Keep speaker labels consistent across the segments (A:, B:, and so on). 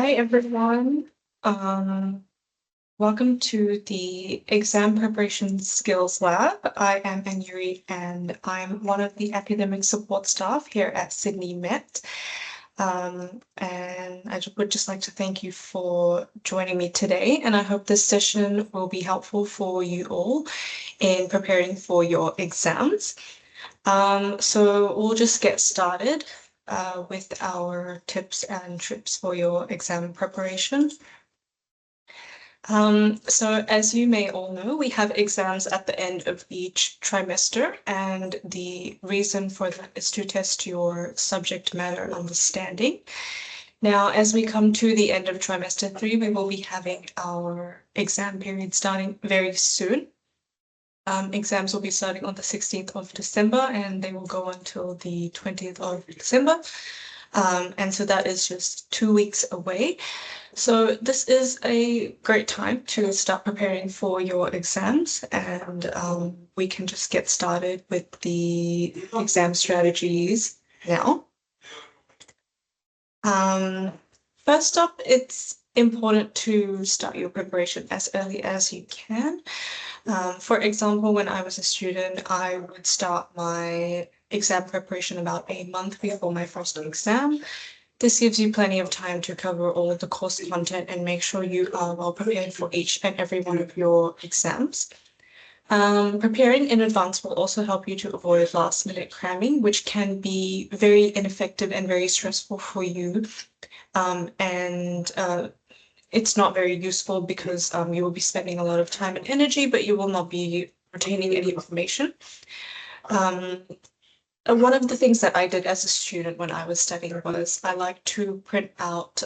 A: Hi, everyone. Um, Welcome to the Exam Preparation Skills Lab. I am Anureet, and I'm one of the academic support staff here at Sydney Met. And would just like to thank you for joining me today, and I hope this session will be helpful for you all in preparing for your exams. So we'll just get started with our tips and trips for your exam preparation. So as you may all know, we have exams at the end of each trimester, and the reason for that is to test your subject matter understanding. Now, as we come to the end of trimester 3, we will be having our exam period starting very soon. Exams will be starting on the 16th of December, and they will go until the 20th of December. And so that is just 2 weeks away. So this is a great time to start preparing for your exams, and we can just get started with the exam strategies now. First up, it's important to start your preparation as early as you can. For example, when I was a student, I would start my exam preparation about a month before my first exam. This gives you plenty of time to cover all of the course content and make sure you are well prepared for each and every one of your exams. Preparing in advance will also help you to avoid last-minute cramming, which can be very ineffective and very stressful for you. It's not very useful because you will be spending a lot of time and energy, but you will not be retaining any information. One of the things that I did as a student when I was studying was I like to print out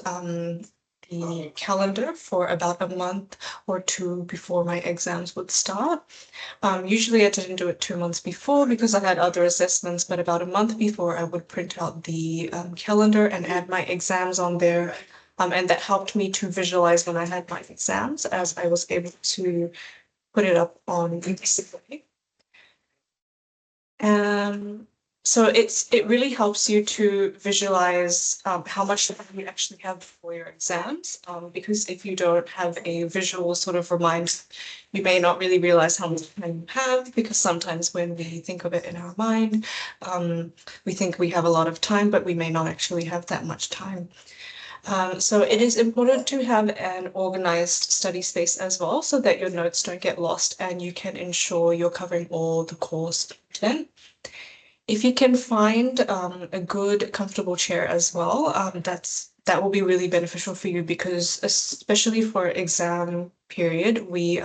A: the calendar for about a month or two before my exams would start. Usually I didn't do it 2 months before because I had other assessments, but about a month before I would print out the calendar and add my exams on there. And that helped me to visualize when I had my exams, as I was able to put it up on Instagram. So it really helps you to visualize how much time you actually have for your exams, because if you don't have a visual sort of reminder, you may not really realize how much time you have, because sometimes when we think of it in our mind, we think we have a lot of time, but we may not actually have that much time. So it is important to have an organized study space as well, so that your notes don't get lost and you can ensure you're covering all the course content. If you can find a good, comfortable chair as well, that will be really beneficial for you, because especially for exam period, we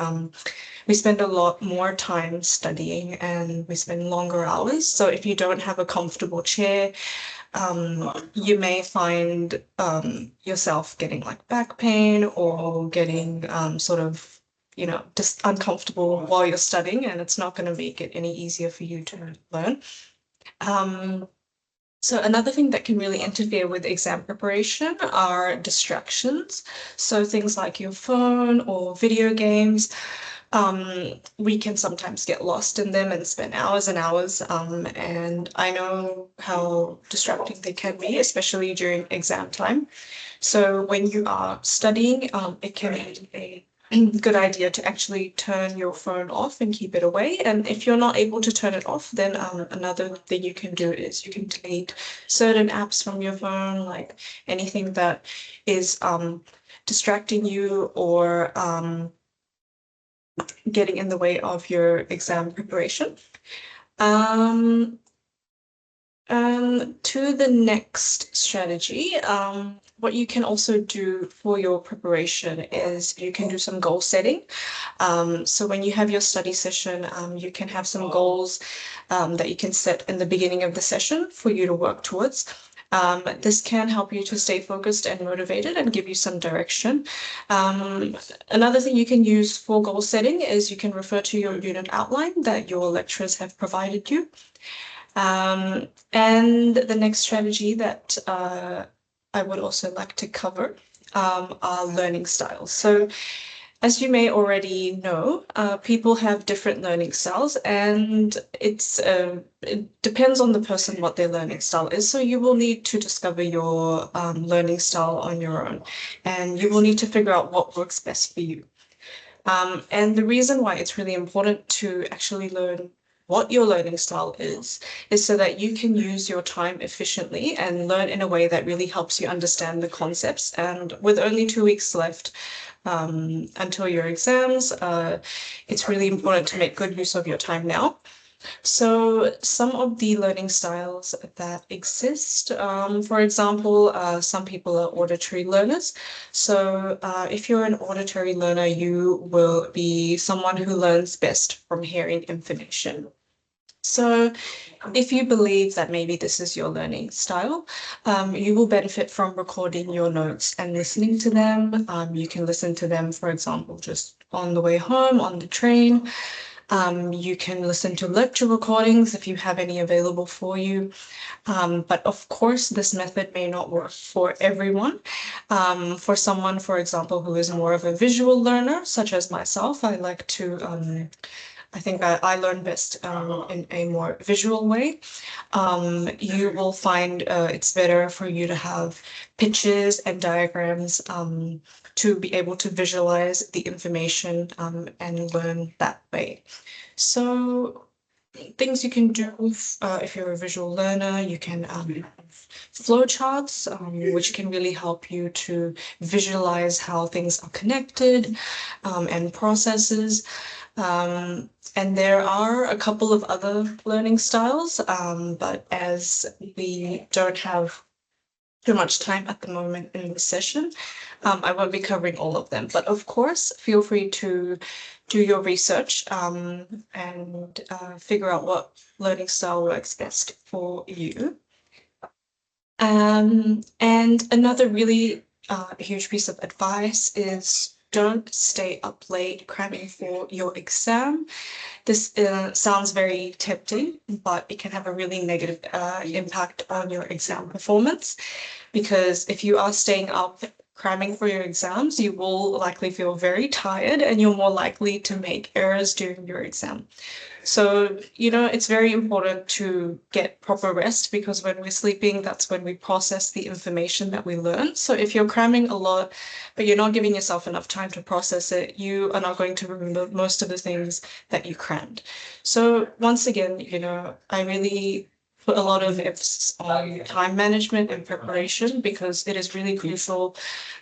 A: spend a lot more time studying and we spend longer hours. So if you don't have a comfortable chair, you may find yourself getting like back pain or getting sort of, just uncomfortable while you're studying, and it's not going to make it any easier for you to learn. So another thing that can really interfere with exam preparation are distractions. So things like your phone or video games. We can sometimes get lost in them and spend hours and hours. And I know how distracting they can be, especially during exam time. So when you are studying, it can be a good idea to actually turn your phone off and keep it away. And if you're not able to turn it off, then another thing you can do is you can delete certain apps from your phone, like anything that is distracting you or getting in the way of your exam preparation. To the next strategy, what you can also do for your preparation is you can do some goal setting. So when you have your study session, you can have some goals that you can set in the beginning of the session for you to work towards. This can help you to stay focused and motivated and give you some direction. Another thing you can use for goal setting is you can refer to your unit outline that your lecturers have provided you. And the next strategy that I would also like to cover are learning styles. So As you may already know, people have different learning styles, and it depends on the person what their learning style is. So you will need to discover your learning style on your own, and you will need to figure out what works best for you. And the reason why it's really important to actually learn what your learning style is so that you can use your time efficiently and learn in a way that really helps you understand the concepts. And with only 2 weeks left until your exams, it's really important to make good use of your time now. So some of the learning styles that exist, for example, some people are auditory learners. So if you're an auditory learner, you will be someone who learns best from hearing information. So if you believe that maybe this is your learning style, you will benefit from recording your notes and listening to them. You can listen to them, for example, just on the way home, on the train. You can listen to lecture recordings if you have any available for you. But of course, this method may not work for everyone. For someone, for example, who is more of a visual learner, such as myself, I like to I think I learn best in a more visual way. You will find it's better for you to have pictures and diagrams to be able to visualize the information and learn that way. So things you can do if you're a visual learner, you can have flowcharts, which can really help you to visualize how things are connected and processes. And there are a couple of other learning styles, but as we don't have too much time at the moment in this session, I won't be covering all of them. But of course, feel free to do your research and figure out what learning style works best for you. And another really huge piece of advice is don't stay up late cramming for your exam. This sounds very tempting, but it can have a really negative impact on your exam performance, because if you are staying up cramming for your exams, you will likely feel very tired and you're more likely to make errors during your exam. So, it's very important to get proper rest, because when we're sleeping, that's when we process the information that we learn. So if you're cramming a lot, but you're not giving yourself enough time to process it, you are not going to remember most of the things that you crammed. So once again, I really put a lot of emphasis on time management and preparation, because it is really crucial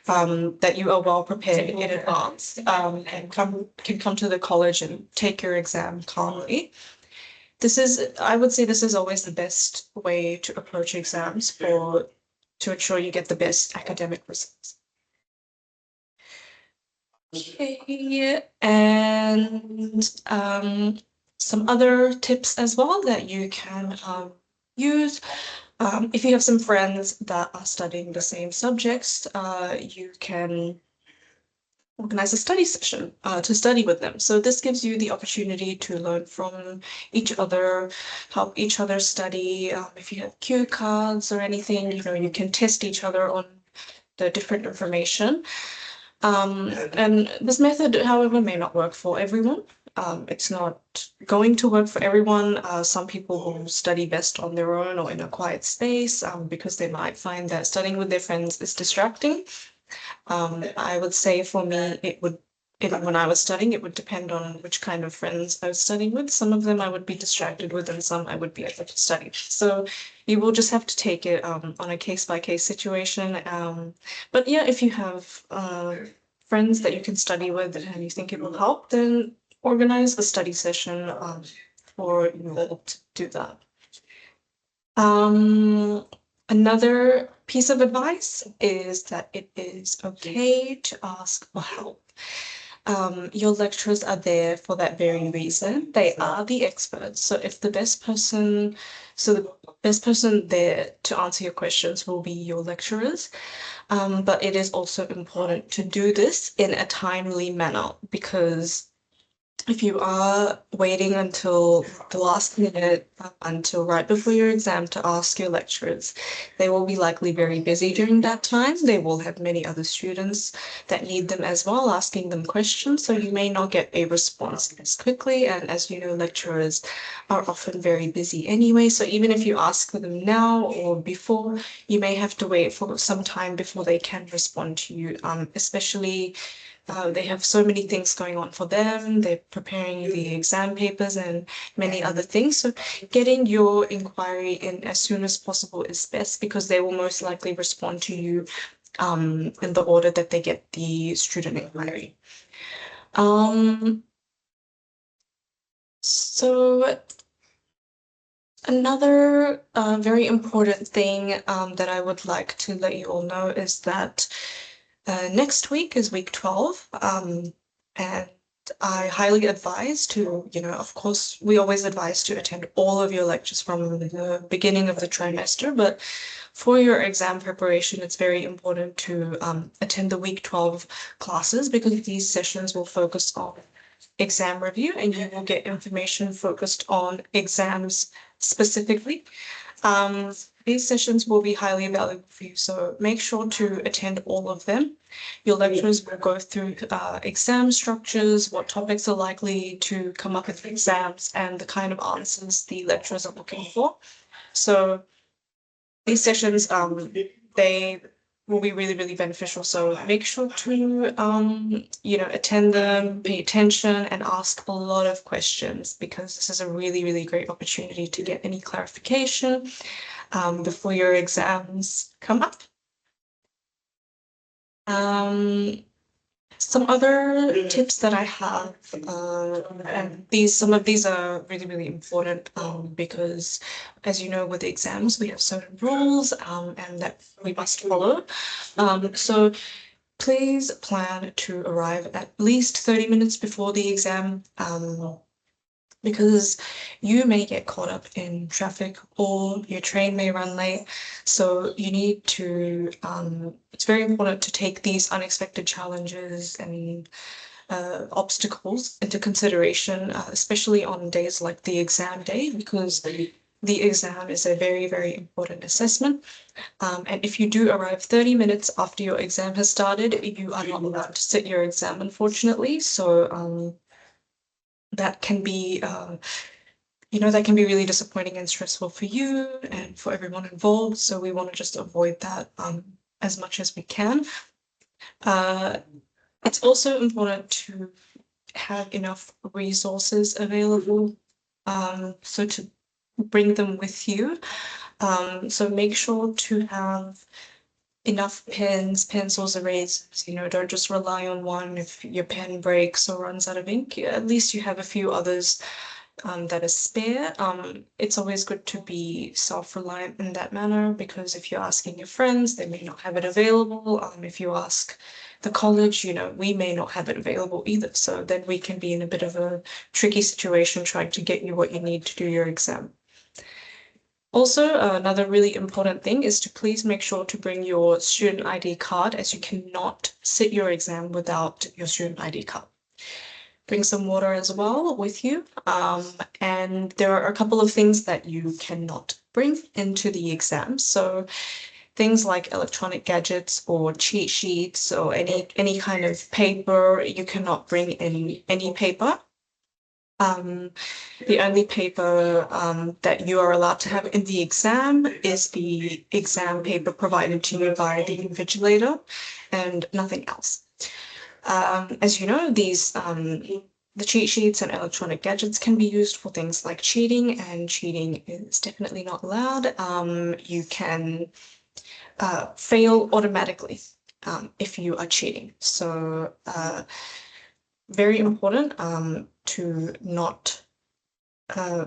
A: that you are well prepared in advance and can come to the college and take your exam calmly. I would say this is always the best way to approach exams to ensure you get the best academic results. Okay, and some other tips as well that you can use. If you have some friends that are studying the same subjects, you can organize a study session to study with them. So this gives you the opportunity to learn from each other, help each other study. If you have cue cards or anything, you can test each other on the different information. And this method, however, may not work for everyone. It's not going to work for everyone. Some people will study best on their own or in a quiet space because they might find that studying with their friends is distracting. I would say for me, when I was studying, it would depend on which kind of friends I was studying with. Some of them I would be distracted with, and some I would be able to study. So you will just have to take it on a case-by-case situation. But yeah, if you have friends that you can study with and you think it will help, then organize a study session for you all to do that. Another piece of advice is that it is okay to ask for help. Your lecturers are there for that very reason. They are the experts. So the best person there to answer your questions will be your lecturers. But it is also important to do this in a timely manner, because if you are waiting until the last minute, until right before your exam to ask your lecturers, they will be likely very busy during that time. They will have many other students that need them as well, asking them questions. So you may not get a response as quickly. And as you know, lecturers are often very busy anyway. So even if you ask for them now or before, you may have to wait for some time before they can respond to you, especially they have so many things going on for them. They're preparing the exam papers and many other things. So getting your inquiry in as soon as possible is best because they will most likely respond to you in the order that they get the student inquiry. So another very important thing that I would like to let you all know is that next week is week 12, and I highly advise to, of course, we always advise to attend all of your lectures from the beginning of the trimester, but for your exam preparation, it's very important to attend the week 12 classes because these sessions will focus on exam review and you will get information focused on exams specifically. Um, these sessions will be highly valuable for you, so make sure to attend all of them. Your lecturers will go through exam structures, what topics are likely to come up with exams, and the kind of answers the lecturers are looking for. So these sessions, they will be really, really beneficial. So make sure to, attend them, pay attention, and ask a lot of questions because this is a really, really great opportunity to get any clarification before your exams come up. Some other tips that I have, and some of these are really, really important because, as you know, with the exams, we have certain rules and that we must follow. So please plan to arrive at least 30 minutes before the exam. Because you may get caught up in traffic or your train may run late. So you need to, it's very important to take these unexpected challenges and obstacles into consideration, especially on days like the exam day, because the exam is a very, very important assessment. And if you do arrive 30 minutes after your exam has started, you are not allowed to sit your exam, unfortunately. So that can be that can be really disappointing and stressful for you and for everyone involved. So we want to just avoid that as much as we can. It's also important to have enough resources available, so to bring them with you. So make sure to have enough pens, pencils, erasers. Don't just rely on one. If your pen breaks or runs out of ink, at least you have a few others that is spare. It's always good to be self-reliant in that manner because if you're asking your friends, they may not have it available. If you ask the college, we may not have it available either. So then we can be in a bit of a tricky situation trying to get you what you need to do your exam. Also, another really important thing is to please make sure to bring your student ID card as you cannot sit your exam without your student ID card. Bring some water as well with you. And there are a couple of things that you cannot bring into the exam. So things like electronic gadgets or cheat sheets or any kind of paper, you cannot bring in any paper. The only paper that you are allowed to have in the exam is the exam paper provided to you by the invigilator and nothing else. As you know, the cheat sheets and electronic gadgets can be used for things like cheating, and cheating is definitely not allowed. You can fail automatically if you are cheating. So very important to not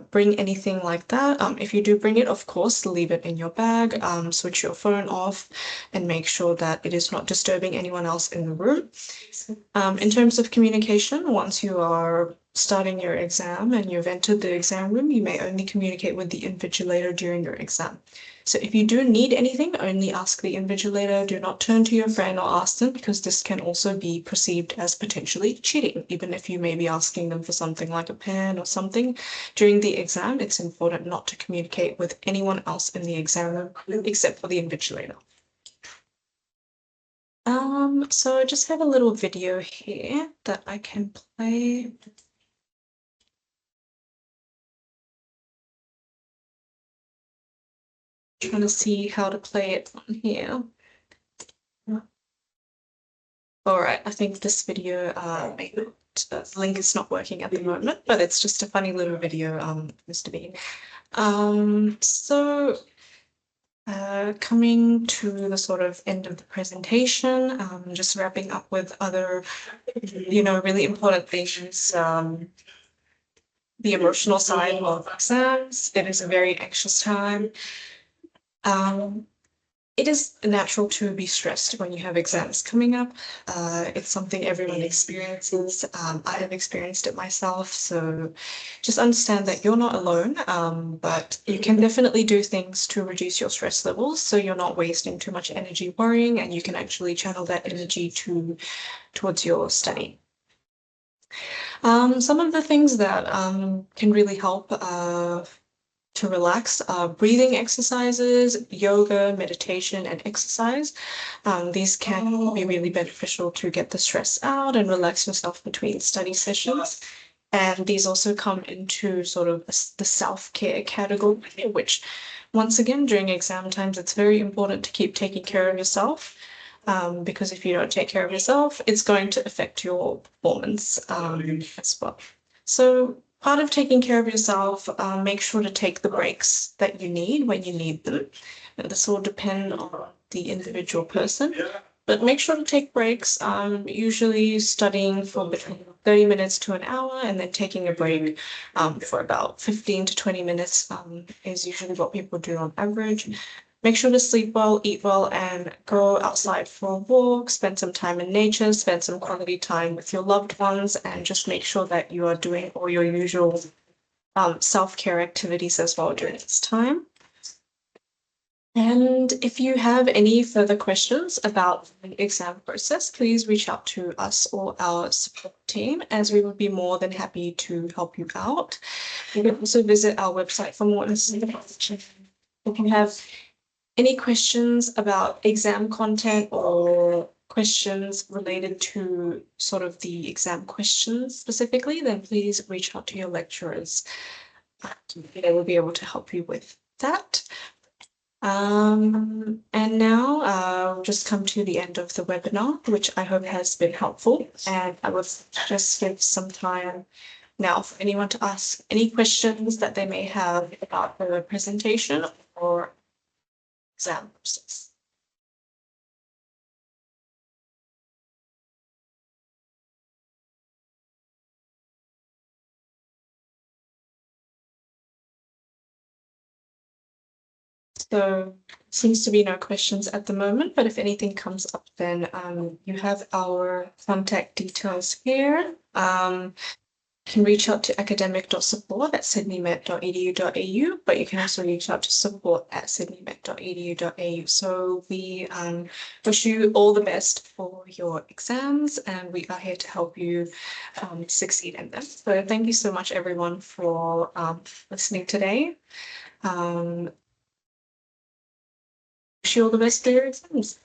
A: bring anything like that. If you do bring it, of course, leave it in your bag, switch your phone off, and make sure that it is not disturbing anyone else in the room. In terms of communication, once you are starting your exam and you've entered the exam room, you may only communicate with the invigilator during your exam. So if you do need anything, only ask the invigilator. Do not turn to your friend or ask them, because this can also be perceived as potentially cheating. Even if you may be asking them for something like a pen or something during the exam, it's important not to communicate with anyone else in the exam room except for the invigilator. So I just have a little video here that I can play. Trying to see how to play it on here. All right, I think this video, the link is not working at the moment, but it's just a funny little video, Mr. Bean. Coming to the sort of end of the presentation, just wrapping up with other, really important things. The emotional side of exams. It is a very anxious time. It is natural to be stressed when you have exams coming up. It's something everyone experiences. I have experienced it myself, so just understand that you're not alone, but you can definitely do things to reduce your stress levels so you're not wasting too much energy worrying, and you can actually channel that energy towards your study. Some of the things that can really help to relax are breathing exercises, yoga, meditation, and exercise. These can be really beneficial to get the stress out and relax yourself between study sessions. And these also come into sort of the self-care category, which once again, during exam times, it's very important to keep taking care of yourself. Because if you don't take care of yourself, it's going to affect your performance as well. So part of taking care of yourself, make sure to take the breaks that you need when you need them. And this will depend on the individual person, but make sure to take breaks, usually studying for between 30 minutes to an hour, and then taking a break for about 15 to 20 minutes is usually what people do on average. Make sure to sleep well, eat well, and go outside for a walk, spend some time in nature, spend some quality time with your loved ones, and just make sure that you are doing all your usual self-care activities as well during this time. And if you have any further questions about the exam process, please reach out to us or our support team, as we would be more than happy to help you out. You can also visit our website for more information. If you have any questions about exam content or questions related to sort of the exam questions specifically, then please reach out to your lecturers. They will be able to help you with that. And now we'll just come to the end of the webinar, which I hope has been helpful. And I will just give some time now for anyone to ask any questions that they may have about the presentation or exam process. So seems to be no questions at the moment, but if anything comes up, then you have our contact details here. You can reach out to academic.support@sydneymet.edu.au, but you can also reach out to support@sydneymet.edu.au. So we wish you all the best for your exams, and we are here to help you succeed in them. So thank you so much, everyone, for listening today. Wish you all the best for your exams.